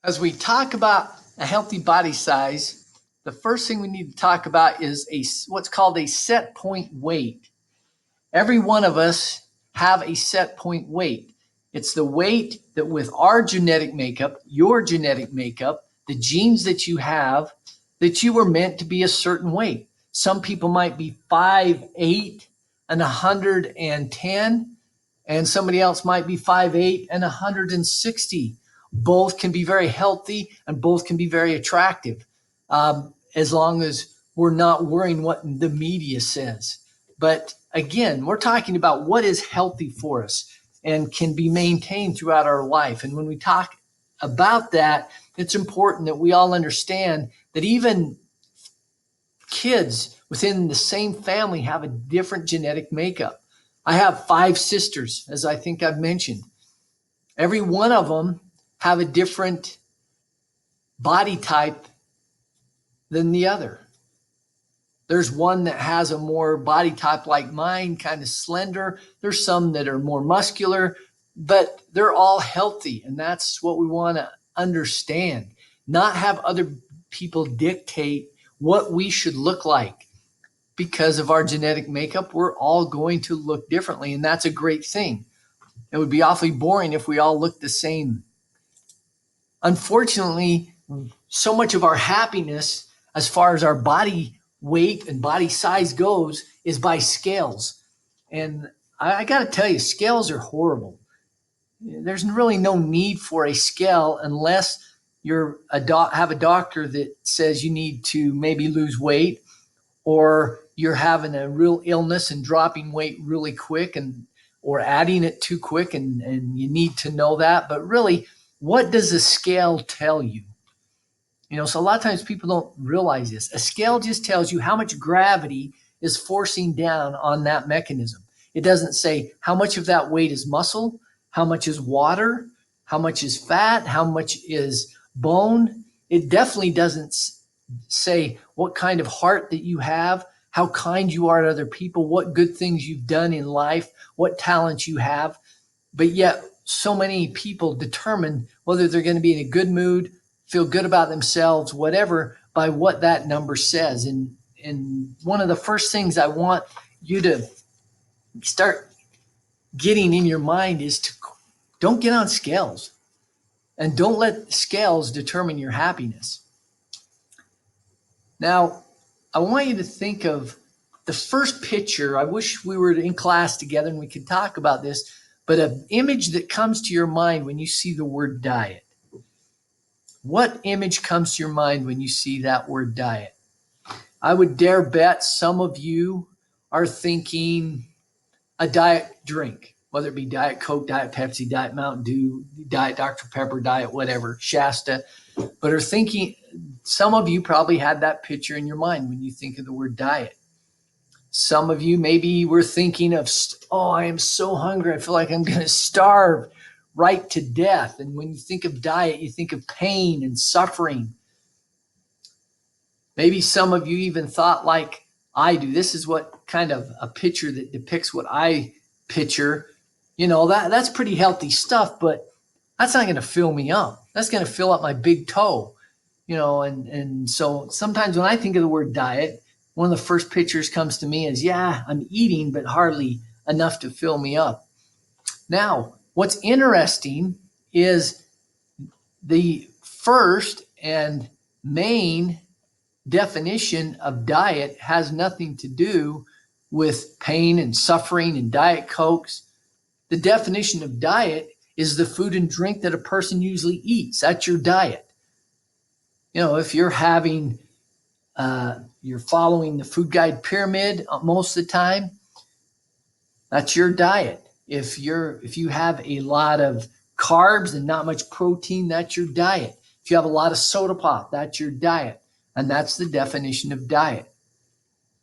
As we talk about a healthy body size, the first thing we need to talk about is what's called a set point weight. Every one of us have a set point weight. It's the weight that with our genetic makeup, your genetic makeup, the genes that you have, that you were meant to be a certain weight. Some people might be 5'8" and 110, and somebody else might be 5'8" and 160. Both can be very healthy and both can be very attractive, as long as we're not worrying what the media says. But again, we're talking about what is healthy for us and can be maintained throughout our life. And when we talk about that, it's important that we all understand that even kids within the same family have a different genetic makeup. I have 5 sisters, as I think I've mentioned. Every one of them have a different body type than the other. There's one that has a more body type like mine, kind of slender. There's some that are more muscular, but they're all healthy. And that's what we want to understand. Not have other people dictate what we should look like. Because of our genetic makeup, we're all going to look differently. And that's a great thing. It would be awfully boring if we all looked the same. Unfortunately, so much of our happiness, as far as our body weight and body size goes, is by scales. And I got to tell you, scales are horrible. There's really no need for a scale unless you're have a doctor that says you need to maybe lose weight, or you're having a real illness and dropping weight really quick, or adding it too quick, and you need to know that. But really, what does a scale tell you? So a lot of times people don't realize this. A scale just tells you how much gravity is forcing down on that mechanism. It doesn't say how much of that weight is muscle, how much is water, how much is fat, how much is bone. It definitely doesn't say what kind of heart that you have, how kind you are to other people, what good things you've done in life, what talents you have. But yet so many people determine whether they're going to be in a good mood, feel good about themselves, whatever, by what that number says. And one of the first things I want you to start getting in your mind is to don't get on scales, and don't let scales determine your happiness. Now, I want you to think of the first picture. I wish we were in class together and we could talk about this, but an image that comes to your mind when you see the word diet. What image comes to your mind when you see that word diet? I would dare bet some of you are thinking a diet drink, whether it be Diet Coke, Diet Pepsi, Diet Mountain Dew, Diet Dr. Pepper, Diet whatever, Shasta, but are thinking, some of you probably had that picture in your mind when you think of the word diet. Some of you maybe were thinking of, oh, I am so hungry, I feel like I'm going to starve right to death. And when you think of diet, you think of pain and suffering. Maybe some of you even thought like I do. This is what kind of a picture that depicts what I picture. That's pretty healthy stuff, but that's not going to fill me up. That's going to fill up my big toe. And so sometimes when I think of the word diet, one of the first pictures comes to me is, yeah, I'm eating, but hardly enough to fill me up. Now, what's interesting is the first and main definition of diet has nothing to do with pain and suffering and Diet Cokes. The definition of diet is the food and drink that a person usually eats. That's your diet. If you're having, you're following the food guide pyramid most of the time, that's your diet. If you have a lot of carbs and not much protein, that's your diet. If you have a lot of soda pop, that's your diet. And that's the definition of diet.